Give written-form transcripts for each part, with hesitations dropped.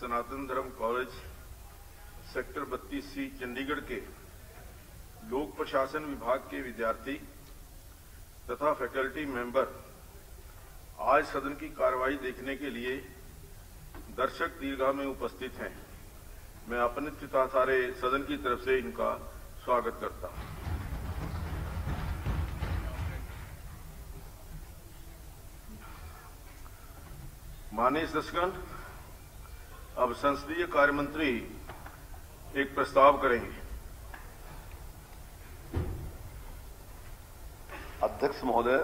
सनातन धर्म college sector 32C Chandigarh के लोक प्रशासन विभाग के विद्यार्थी तथा फैकल्टी मेंबर आज सदन की कार्रवाई देखने के लिए दर्शक दीर्घा में उपस्थित हैं। मैं अपने तथा सारे सदन की तरफ से इनका स्वागत करता हूं। माननीय सदस्यगण, अब संसदीय कार्य मंत्री एक प्रस्ताव करेंगे। अध्यक्ष महोदय,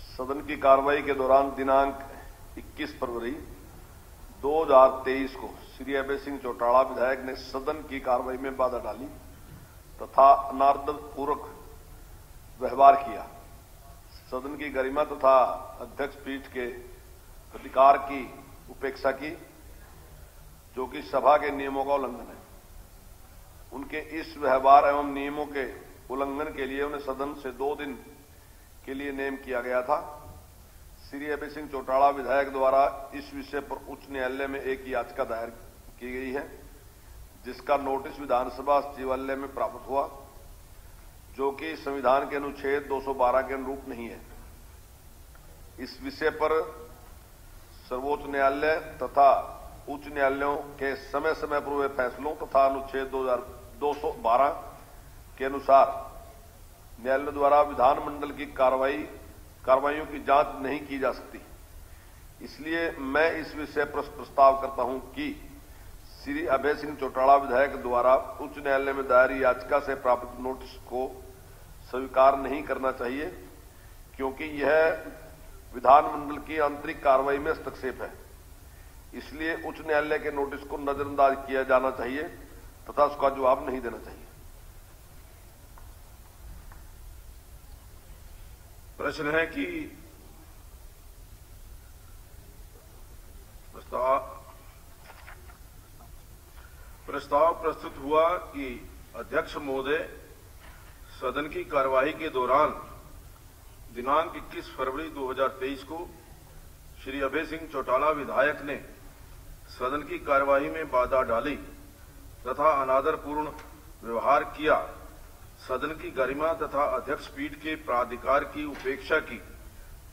सदन की कार्रवाई के दौरान दिनांक 21 फरवरी 2023 को श्री अभय सिंह चौटाला विधायक ने सदन की कार्रवाई में बाधा डाली तथा अनादरपूर्वक व्यवहार किया। सदन की गरिमा तथा अध्यक्ष पीठ के अधिकार की उपेक्षा की, जो कि सभा के नियमों का उल्लंघन है। उनके इस व्यवहार एवं नियमों के उल्लंघन के लिए उन्हें सदन से 2 दिन के लिए नियम किया गया था। श्री अभय सिंह चौटाला विधायक द्वारा इस विषय पर उच्च न्यायालय में एक याचिका दायर की गई है, जिसका नोटिस विधानसभा सचिवालय में प्राप्त हुआ, जो कि संविधान के अनुच्छेद 212 के अनुरूप नहीं है। इस विषय पर सर्वोच्च न्यायालय तथा उच्च न्यायालयों के समय समय पर हुए फैसलों तथा अनुच्छेद 212 के अनुसार न्यायालय द्वारा विधानमंडल की कार्रवाइयों की जांच नहीं की जा सकती। इसलिए मैं इस विषय पर प्रस्ताव करता हूं कि श्री अभय सिंह चौटाला विधायक द्वारा उच्च न्यायालय में दायर याचिका से प्राप्त नोटिस को स्वीकार नहीं करना चाहिए, क्योंकि यह विधानमंडल की आंतरिक कार्रवाई में हस्तक्षेप है। इसलिए उच्च न्यायालय के नोटिस को नजरअंदाज किया जाना चाहिए तथा उसका जवाब नहीं देना चाहिए। प्रश्न है कि प्रस्ताव प्रस्तुत हुआ कि अध्यक्ष महोदय, सदन की कार्यवाही के दौरान दिनांक 21 फरवरी 2023 को श्री अभय सिंह चौटाला विधायक ने सदन की कार्यवाही में बाधा डाली तथा अनादरपूर्ण व्यवहार किया, सदन की गरिमा तथा अध्यक्ष पीठ के प्राधिकार की उपेक्षा की,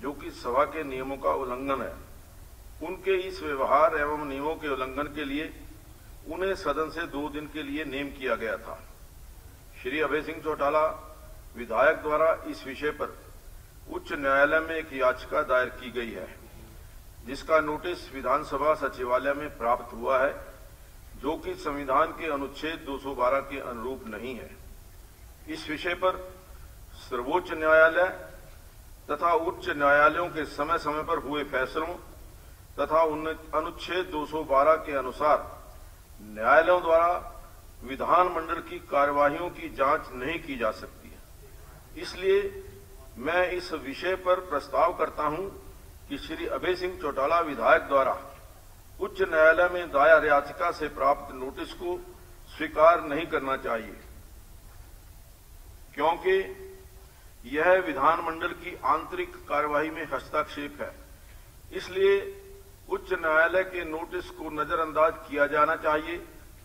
जो कि सभा के नियमों का उल्लंघन है। उनके इस व्यवहार एवं नियमों के उल्लंघन के लिए उन्हें सदन से 2 दिन के लिए नियम किया गया था। श्री अभय सिंह चौटाला विधायक द्वारा इस विषय पर उच्च न्यायालय में एक याचिका दायर की गई है, जिसका नोटिस विधानसभा सचिवालय में प्राप्त हुआ है, जो कि संविधान के अनुच्छेद 212 के अनुरूप नहीं है। इस विषय पर सर्वोच्च न्यायालय तथा उच्च न्यायालयों के समय समय पर हुए फैसलों तथा अनुच्छेद 212 के अनुसार न्यायालयों द्वारा विधानमंडल की कार्यवाहियों की जांच नहीं की जा सकती है। इसलिए मैं इस विषय पर प्रस्ताव करता हूं कि श्री अभय सिंह चौटाला विधायक द्वारा उच्च न्यायालय में दायर याचिका से प्राप्त नोटिस को स्वीकार नहीं करना चाहिए, क्योंकि यह विधानमंडल की आंतरिक कार्यवाही में हस्तक्षेप है। इसलिए उच्च न्यायालय के नोटिस को नजरअंदाज किया जाना चाहिए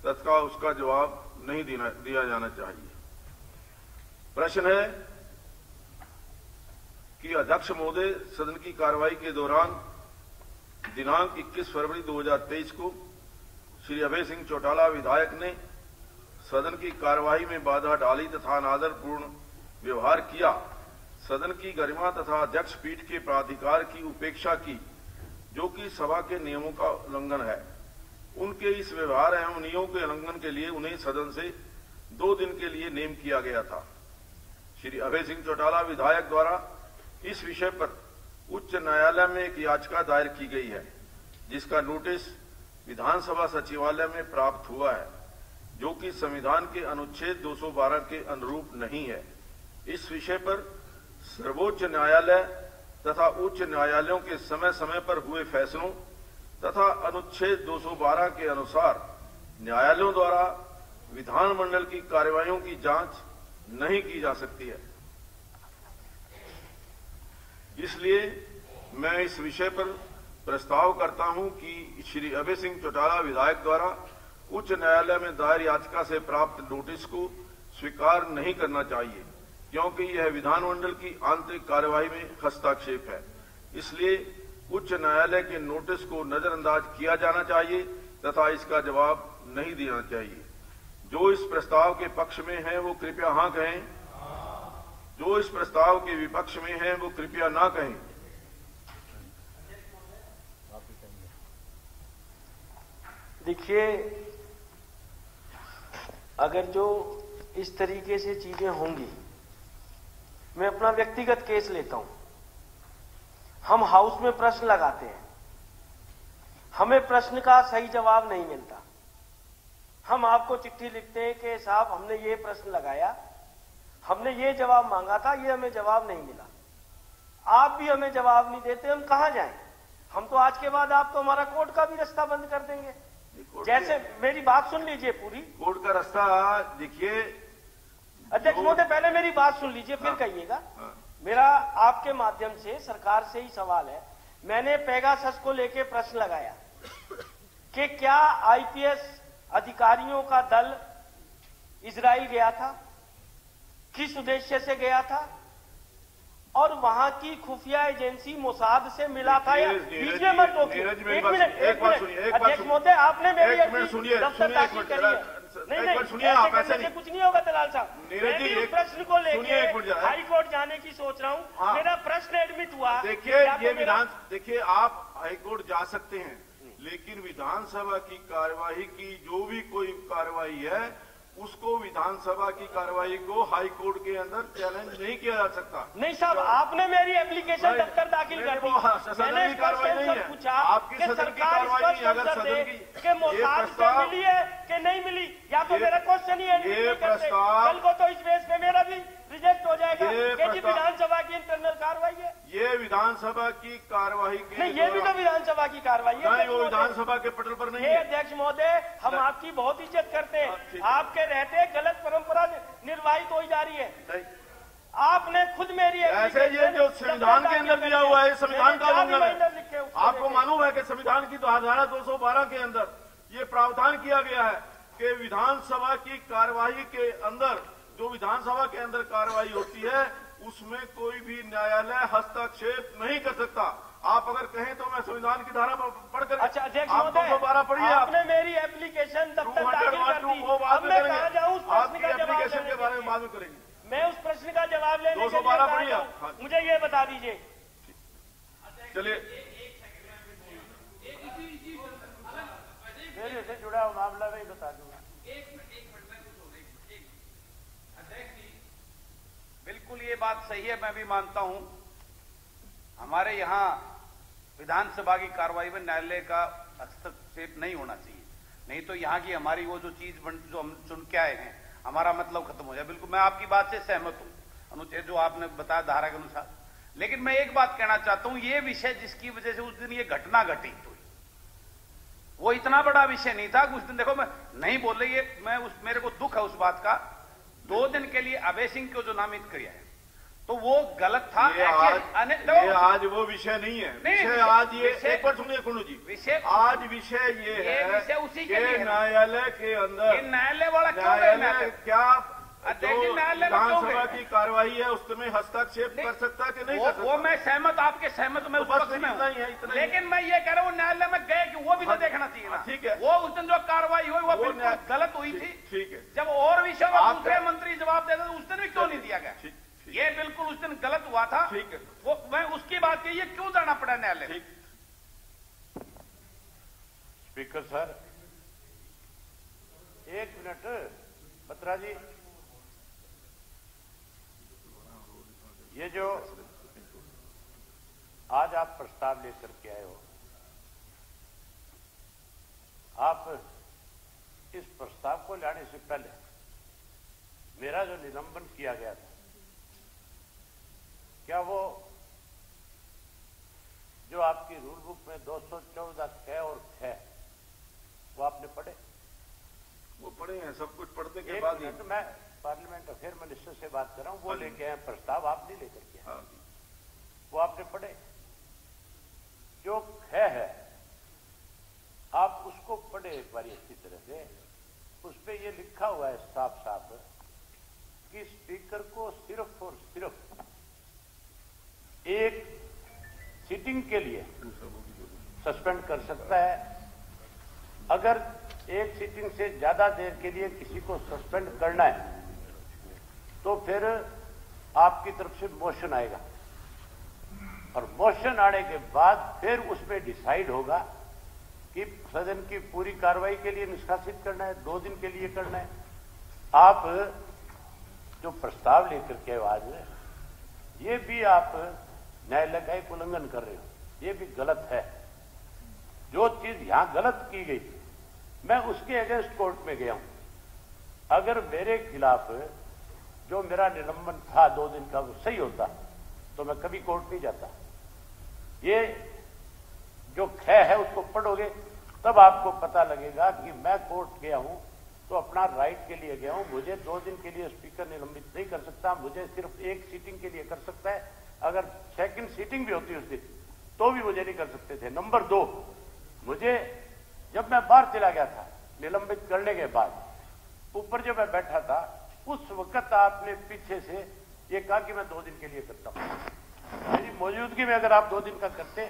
तथा उसका जवाब नहीं दिया जाना चाहिए। प्रश्न है कि अध्यक्ष महोदय, सदन की कार्रवाई के दौरान दिनांक 21 फरवरी 2023 को श्री अभय सिंह चौटाला विधायक ने सदन की कार्यवाही में बाधा डाली तथा अनादरपूर्ण व्यवहार किया, सदन की गरिमा तथा अध्यक्ष पीठ के प्राधिकार की उपेक्षा की, जो कि सभा के नियमों का उल्लंघन है। उनके इस व्यवहार एवं नियमों के उल्लंघन के लिए उन्हें सदन से 2 दिन के लिए नियम किया गया था। श्री अभय सिंह चौटाला विधायक द्वारा इस विषय पर उच्च न्यायालय में एक याचिका दायर की गई है, जिसका नोटिस विधानसभा सचिवालय में प्राप्त हुआ है, जो कि संविधान के अनुच्छेद 212 के अनुरूप नहीं है। इस विषय पर सर्वोच्च न्यायालय तथा उच्च न्यायालयों के समय समय पर हुए फैसलों तथा अनुच्छेद 212 के अनुसार न्यायालयों द्वारा विधानमंडल की कार्यवाहियों की जांच नहीं की जा सकती है। इसलिए मैं इस विषय पर प्रस्ताव करता हूं कि श्री अभय सिंह चौटाला विधायक द्वारा उच्च न्यायालय में दायर याचिका से प्राप्त नोटिस को स्वीकार नहीं करना चाहिए, क्योंकि यह विधानमंडल की आंतरिक कार्यवाही में हस्तक्षेप है। इसलिए उच्च न्यायालय के नोटिस को नजरअंदाज किया जाना चाहिए तथा इसका जवाब नहीं देना चाहिए। जो इस प्रस्ताव के पक्ष में है वो कृपया हाँ कहें, जो इस प्रस्ताव के विपक्ष में है वो कृपया ना कहें। देखिए, अगर जो इस तरीके से चीजें होंगी, मैं अपना व्यक्तिगत केस लेता हूं। हम हाउस में प्रश्न लगाते हैं, हमें प्रश्न का सही जवाब नहीं मिलता। हम आपको चिट्ठी लिखते हैं कि साहब हमने ये प्रश्न लगाया, हमने ये जवाब मांगा था, ये हमें जवाब नहीं मिला। आप भी हमें जवाब नहीं देते, हम कहां जाएं? हम तो आज के बाद आप तो हमारा कोर्ट का भी रास्ता बंद कर देंगे। जैसे मेरी बात सुन लीजिए पूरी। कोर्ट का रास्ता देखिए अध्यक्ष महोदय, पहले मेरी बात सुन लीजिए, फिर कहिएगा। मेरा आपके माध्यम से सरकार से ही सवाल है। मैंने पेगासस को लेकर प्रश्न लगाया कि क्या आईपीएस अधिकारियों का दल इजराइल गया था, किस उद्देश्य से गया था, और वहां की खुफिया एजेंसी मोसाद से मिला था या बीच में मत रोकिए। एक मिनट अध्यक्ष महोदय, आपने मेरी दफ्तर दाखिल करी है। नहीं, सुनिए, आप ऐसे नहीं, कुछ नहीं होगा दलाल साहब। मैं प्रश्न को लेकर हाई कोर्ट जाने की सोच रहा हूं। मेरा प्रश्न एडमिट हुआ। देखिए, ये देखिए, आप हाई कोर्ट जा सकते हैं, लेकिन विधानसभा की कार्यवाही की जो भी कोई कार्यवाही है उसको विधानसभा की कार्यवाही को हाई कोर्ट के अंदर चैलेंज नहीं किया जा सकता। नहीं साहब, आपने मेरी एप्लीकेशन दफ्तर दाखिल कर दी। मैंने पूछा आपकी सदन की कार्रवाई अगर सदन की मोसाद से मिली है कि नहीं मिली, या तो मेरा क्वेश्चन ही है। कल को तो इस बेस पे मेरा भी रिजेक्ट हो जाएगा कि विधानसभा की इंटरनल कार्रवाई है। ये विधानसभा की कार्यवाही के नहीं, ये भी तो विधानसभा की कार्रवाई है। वो विधानसभा के पटल पर नहीं है। अध्यक्ष महोदय, हम आपकी बहुत इज्जत करते हैं। आपके रहते गलत परंपरा निर्वाहित हो जा रही है। आपने खुद मेरी ऐसे ये जो संविधान के अंदर दिया हुआ है, संविधान का उल्लंघन है। आपको मालूम है कि संविधान की धारा 212 के अंदर ये प्रावधान किया गया है कि विधानसभा की कार्यवाही के अंदर, जो विधानसभा के अंदर कार्यवाही होती है, उसमें कोई भी न्यायालय हस्तक्षेप नहीं कर सकता। आप अगर कहें तो मैं संविधान की धारा पढ़कर। अच्छा अध्यक्ष महोदय, 212 पढ़िए। आपने मेरी एप्लीकेशन दफ्तर दाखिल कर दी। अब मैं कहां जाऊं? उस प्रश्न का जवाब एप्लीकेशन के बारे में बात करेंगे। मैं उस प्रश्न का जवाब लेने के लिए 212 पढ़िए। मुझे ये बता दीजिए। चलिए, मेरे से जुड़ा हुआ मामला मैं बता दूंगा। बिल्कुल ये बात सही है, मैं भी मानता हूं। हमारे यहां विधानसभा की कार्रवाई में न्यायालय का हस्तक्षेप नहीं होना चाहिए, नहीं तो यहां की हमारी वो जो चीज जो हम चुन के आए हैं, हमारा मतलब खत्म हो जाए। बिल्कुल मैं आपकी बात से सहमत हूं, अनुच्छेद जो आपने बताया धारा के अनुसार। लेकिन मैं एक बात कहना चाहता हूं, ये विषय जिसकी वजह से उस दिन ये घटना घटी हुई, वो इतना बड़ा विषय नहीं था। उस दिन देखो, मैं नहीं बोल रही, मेरे को दुख है उस बात का। 2 दिन के लिए अभय सिंह को जो नामित किया है तो वो गलत था। ये आज वो विषय नहीं है। विषय आज ये, एक बार सुनिए कुंडू जी, विषय आज विषय ये है उसी के लिए न्यायालय के अंदर, न्यायालय वाला न्यायालय क्या न्यायालय विधानसभा की कार्यवाही है उसमें हस्तक्षेप कर सकता कि नहीं कर सकता? वो मैं सहमत, आपके सहमत मैं उस पक्ष में हूं। लेकिन मैं ये कह रहा हूँ न्यायालय में गए कि वो भी तो देखना चाहिए ना। ठीक है, वो उस दिन जो कार्रवाई हुई वो बिल्कुल गलत हुई थी। ठीक है, जब और विषय में दूसरे मंत्री जवाब देते तो उस दिन भी क्यों नहीं दिया गया? ये बिल्कुल उस दिन गलत हुआ था। ठीक है, वो मैं उसकी बात की, ये क्यों जाना पड़ा न्यायालय? Speaker sir, 1 minute. Batra ji, ये जो आज आप प्रस्ताव लेकर के आए हो, आप इस प्रस्ताव को लाने से पहले मेरा जो निलंबन किया गया था, क्या वो जो आपकी रूल बुक में 214 ख और ख वो आपने पढ़े? वो पढ़े हैं, सब कुछ पढ़ने के बाद ही। मैं पार्लियामेंट अफेयर मिनिस्टर से बात कर रहा हूं, वो लेके आए प्रस्ताव, आप नहीं लेकर के आए। वो आपने पढ़े? जो ख 6 है, आप उसको पढ़े एक बार अच्छी तरह से। उस पे ये लिखा हुआ है साफ साफ कि स्पीकर को सिर्फ और सिर्फ एक सीटिंग के लिए सस्पेंड कर सकता है। अगर एक सीटिंग से ज्यादा देर के लिए किसी को सस्पेंड करना है तो फिर आपकी तरफ से मोशन आएगा, और मोशन आने के बाद फिर उसमें डिसाइड होगा कि सदन की पूरी कार्रवाई के लिए निष्कासित करना है, 2 दिन के लिए करना है। आप जो प्रस्ताव लेकर के आज ये भी आप न्यायालय का एक उल्लंघन कर रहे हो, ये भी गलत है। जो चीज यहां गलत की गई मैं उसके अगेंस्ट कोर्ट में गया हूं। अगर मेरे खिलाफ जो मेरा निलंबन था 2 दिन का वो सही होता तो मैं कभी कोर्ट नहीं जाता। ये जो ख है उसको पढ़ोगे तब आपको पता लगेगा कि मैं कोर्ट गया हूं तो अपना राइट के लिए गया हूं। मुझे 2 दिन के लिए स्पीकर निलंबित नहीं कर सकता, मुझे सिर्फ एक सीटिंग के लिए कर सकता है। अगर सेकंड सीटिंग भी होती उस दिन तो भी मुझे नहीं कर सकते थे। नंबर 2, मुझे जब मैं बाहर चला गया था निलंबित करने के बाद, ऊपर जब मैं बैठा था उस वक्त आपने पीछे से ये कहा कि मैं 2 दिन के लिए करता हूं। मेरी मौजूदगी में अगर आप 2 दिन का करते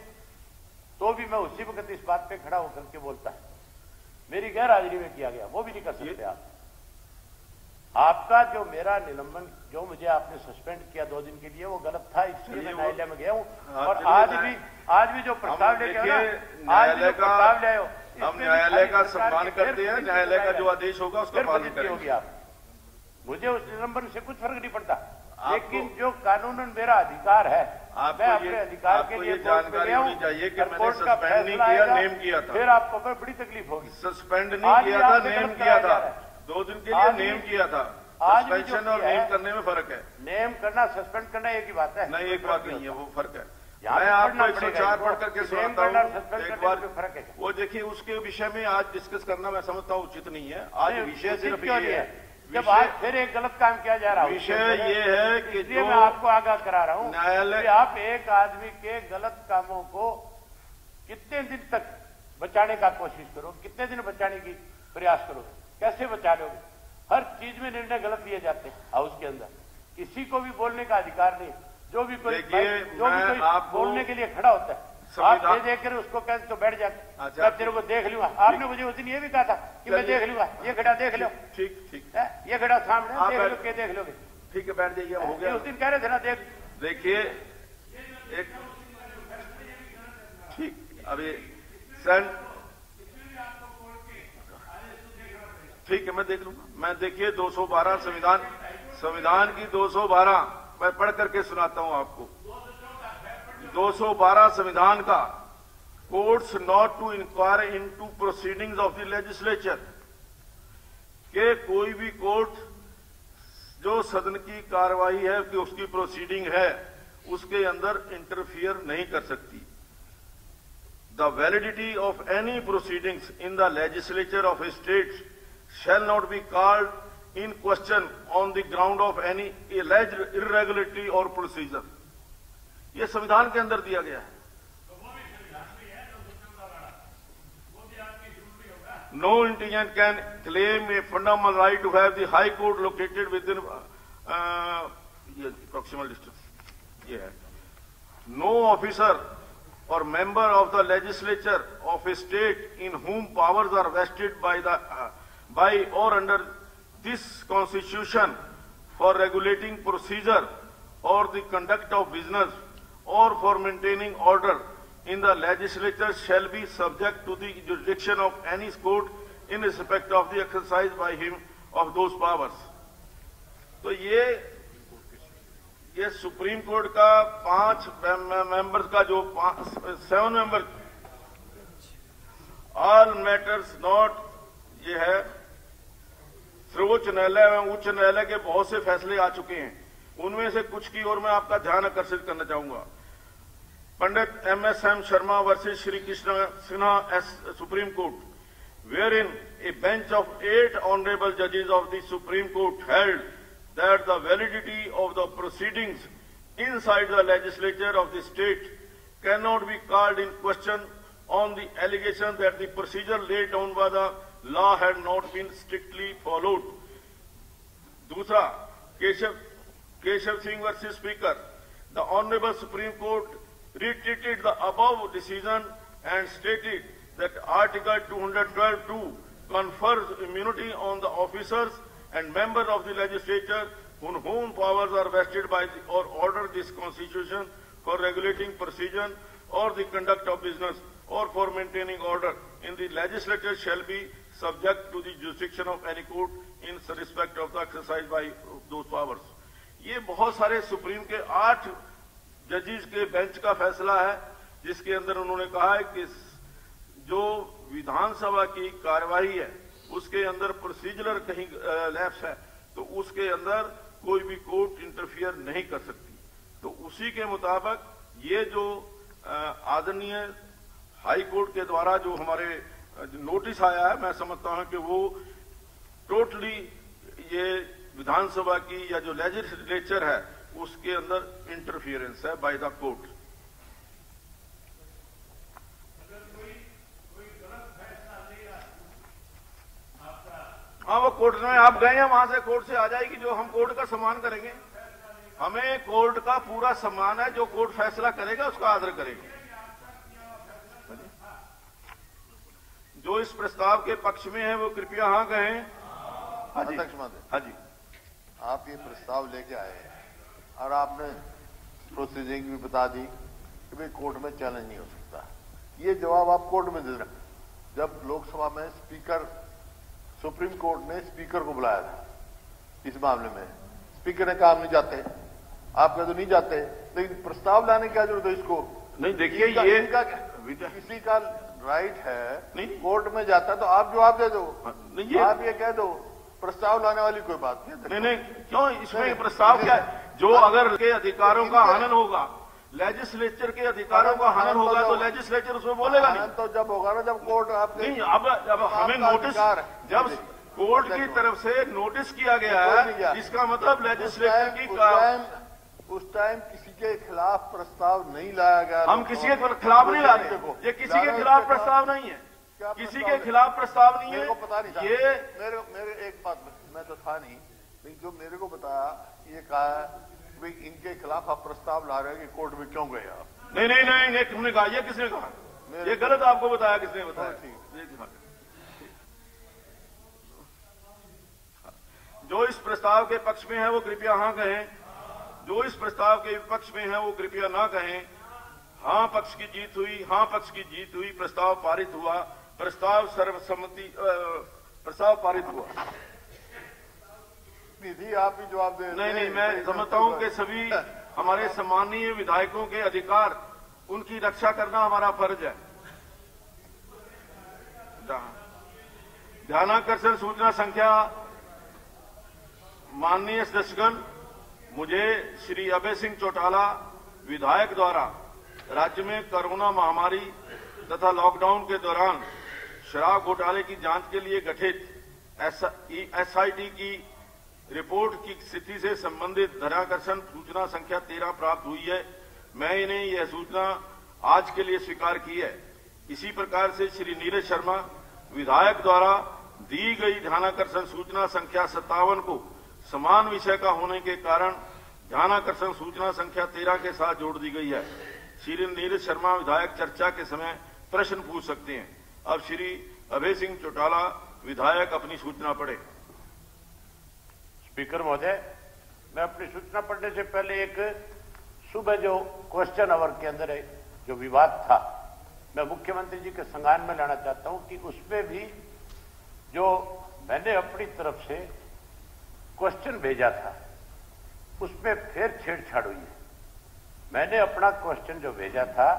तो भी मैं उसी वक्त इस बात पे खड़ा होकर के बोलता है। मेरी गैर हाजिरी में किया गया, वो भी नहीं कर सकते आप। आपका जो मेरा निलंबन जो मुझे आपने सस्पेंड किया 2 दिन के लिए वो गलत था, इसलिए मैं न्यायालय में गया हूं। और आज भी जो प्रस्ताव लेके आए ना, आज भी जो प्रस्ताव ले आए हो, हम न्यायालय का सम्मान करते हैं। न्यायालय का जो आदेश होगा उसका पालन करेंगे। आप मुझे उस निलंबन से कुछ फर्क नहीं पड़ता, लेकिन जो कानूनन मेरा अधिकार है मैं अपने अधिकार के लिए जानकारी होनी चाहिए कि मैंने सस्पेंड नहीं किया, नेम किया था। फिर आपको बड़ी तकलीफ होगी। सस्पेंड नहीं किया था, नेम किया था। 2 दिन के लिए नेम किया था। सस्पेंशन और नेम करने में फर्क है। नेम करना सस्पेंड करना एक ही बात है। नहीं, एक बात नहीं है, वो फर्क है। मैं आपको 104 पढ़ करके सुनाता हूँ एक बार। वो देखिए उसके विषय में आज डिस्कस करना मैं समझता हूँ उचित नहीं है। आज विषय सिर्फ ये है, जब आज फिर एक गलत काम किया जा रहा है। विषय ये है कि जो मैं आपको आगाह करा रहा हूं न्यायालय, आप एक आदमी के गलत कामों को कितने दिन तक बचाने का कोशिश करो, कितने दिन बचाने की प्रयास करो, कैसे बचा लोगे? हर चीज में निर्णय गलत लिए जाते हैं हाउस के अंदर। किसी को भी बोलने का अधिकार नहीं। जो भी कोई बोलने के लिए खड़ा होता है आप ये देख कर उसको कहते तो बैठ जाते, मैं तेरे को देख लूंगा। आपने मुझे उस दिन ये भी कहा था कि मैं देख लूंगा, ये खड़ा देख लो। ठीक है, ये खड़ा सामने देख लो, के देख लोगे। ठीक है, बैठ जाइए, हो गया। उस दिन कह रहे थे ना देखिए एक ठीक अभी सन ठीक है, मैं देख लूंगा। मैं देखिए 212 संविधान की 212 मैं पढ़ करके सुनाता हूं आपको। 212 संविधान का, courts not to inquire into proceedings of the legislature, के कोई भी कोर्ट जो सदन की कार्रवाई है कि उसकी प्रोसीडिंग है उसके अंदर इंटरफियर नहीं कर सकती। The validity of any proceedings in the legislature of A state shall not be called in question on the ground of any alleged irregularity or procedure। ये संविधान के अंदर दिया गया है। No indigent can claim a fundamental right to have the high court located within proximal distance। ये है। No officer or member of the legislature of a state in whom powers are vested by or under this constitution for regulating procedure or the conduct of business or for maintaining order in the legislature shall be subject to the jurisdiction of any court in respect of the exercise by him of those powers। तो ये supreme court का 5 members का जो 7 member, all matters not, ये है। सर्वोच्च न्यायालय एवं उच्च न्यायालय के बहुत से फैसले आ चुके हैं, उनमें से कुछ की ओर मैं आपका ध्यान आकर्षित करना चाहूंगा। पंडित MSM Sharma versus Shri Krishna Sinha supreme court, wherein a bench of 8 honorable judges of the Supreme Court held that the validity of the proceedings inside the legislature of the state cannot be called in question on the allegation that the procedure laid down by the law had not been strictly followed. दूसरा, Keshav Singh versus speaker. The Honorable Supreme Court reiterated the above decision and stated that Article 212(2) confers immunity on the officers and members of the legislature on whom powers are vested by or order this Constitution for regulating procedure or the conduct of business or for maintaining order in the legislature shall be subject to the jurisdiction of any court in respect of the exercise by those powers. ये बहुत सारे supreme के 8 जजेस के bench का फैसला है, जिसके अंदर उन्होंने कहा है कि जो विधानसभा की कार्यवाही है उसके अंदर प्रोसीजरल कहीं लैप्स है तो उसके अंदर कोई भी कोर्ट इंटरफियर नहीं कर सकती. तो उसी के मुताबिक ये जो आदरणीय हाई कोर्ट के द्वारा जो हमारे नोटिस आया है, मैं समझता हूं कि वो टोटली ये विधानसभा की या जो लेजिस्लेचर है उसके अंदर इंटरफियरेंस है बाय द कोर्ट. हाँ, वो कोर्ट में आप गए हैं, वहां से कोर्ट से आ जाएगी, जो हम कोर्ट का सम्मान करेंगे. हमें कोर्ट का पूरा सम्मान है, जो कोर्ट फैसला करेगा उसका आदर करेंगे. जो इस प्रस्ताव के पक्ष में है वो कृपया हाँ कहें. हाँ जी, अध्यक्ष महोदय. हाँ जी, आप ये प्रस्ताव लेके आए और आपने प्रोसीजिंग भी बता दी कि भाई कोर्ट में चैलेंज नहीं हो सकता. ये जवाब आप कोर्ट में दे रहे. जब लोकसभा में स्पीकर, सुप्रीम कोर्ट ने स्पीकर को बुलाया था इस मामले में, स्पीकर ने कहा हम नहीं जाते, आप कहते नहीं जाते, लेकिन प्रस्ताव लाने की क्या जरूरत है इसको? नहीं देखिए, ये किसी का राइट है नहीं, कोर्ट में जाता है तो आप जवाब दे दो. नहीं, आप ये कह दो प्रस्ताव लाने वाली कोई बात नहीं. नहीं, क्यों इसमें प्रस्ताव क्या है? जो अगर के अधिकारों का हनन होगा, लेजिस्लेचर के अधिकारों का हनन होगा तो लेजिस्लेचर उसमें बोलेगा नहीं. तो जब होगा ना, जब कोर्ट आपके नहीं, अब हमें नोटिस, जब कोर्ट की तरफ से नोटिस किया गया है, इसका मतलब लेजिस्लेचर की उस टाइम किसी के खिलाफ प्रस्ताव नहीं लाया गया. हम किसी के खिलाफ नहीं ला रहे, ये किसी के खिलाफ प्रस्ताव नहीं है, किसी के खिलाफ प्रस्ताव नहीं है. मेरे को पता नहीं था. ये मेरे एक बात, मैं तो था नहीं, लेकिन जो मेरे को बताया, ये कहा भाई इनके खिलाफ आप प्रस्ताव ला रहे हैं कि कोर्ट में क्यों गए आप? नहीं, तुमने कहा, ये किसने कहा? ये गलत आपको बताया, किसने बताया? जो इस प्रस्ताव के पक्ष में है वो कृपया हाँ कहें. जो इस प्रस्ताव के विपक्ष में है वो कृपया ना कहें. हाँ पक्ष की जीत हुई, हाँ पक्ष की जीत हुई. प्रस्ताव पारित हुआ, प्रस्ताव सर्वसम्मति, प्रस्ताव पारित हुआ. निधि आप ही जवाब दे. नहीं, मैं समझता हूं कि सभी हमारे सम्मानीय विधायकों के अधिकार, उनकी रक्षा करना हमारा फर्ज है. ध्यानाकर्षण सूचना संख्या. माननीय सदस्यगण, मुझे श्री अभय सिंह चौटाला विधायक द्वारा राज्य में कोरोना महामारी तथा लॉकडाउन के दौरान शराब घोटाले की जांच के लिए गठित एसआईटी की रिपोर्ट की स्थिति से संबंधित ध्यानाकर्षण सूचना संख्या 13 प्राप्त हुई है. मैं इन्हें यह सूचना आज के लिए स्वीकार की है. इसी प्रकार से श्री नीरज शर्मा विधायक द्वारा दी गई ध्यानाकर्षण सूचना संख्या 57 को समान विषय का होने के कारण ध्यानाकर्षण सूचना संख्या 13 के साथ जोड़ दी गई है. श्री नीरज शर्मा विधायक चर्चा के समय प्रश्न पूछ सकते हैं. अब श्री अभय सिंह चौटाला विधायक अपनी सूचना पढ़े. स्पीकर महोदय, मैं अपनी सूचना पढ़ने से पहले एक सुबह जो क्वेश्चन आवर के अंदर जो विवाद था, मैं मुख्यमंत्री जी के संज्ञान में लाना चाहता हूं कि उसमें भी जो मैंने अपनी तरफ से क्वेश्चन भेजा था उसमें फिर छेड़छाड़ हुई है. मैंने अपना क्वेश्चन जो भेजा था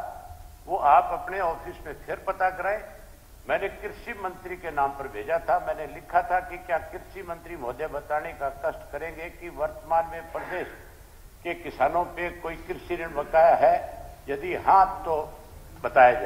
वो आप अपने ऑफिस में फिर पता कराएं. मैंने कृषि मंत्री के नाम पर भेजा था. मैंने लिखा था कि क्या कृषि मंत्री महोदय बताने का कष्ट करेंगे कि वर्तमान में प्रदेश के किसानों पे कोई कृषि ऋण बकाया है, यदि हाँ तो बताया जाए.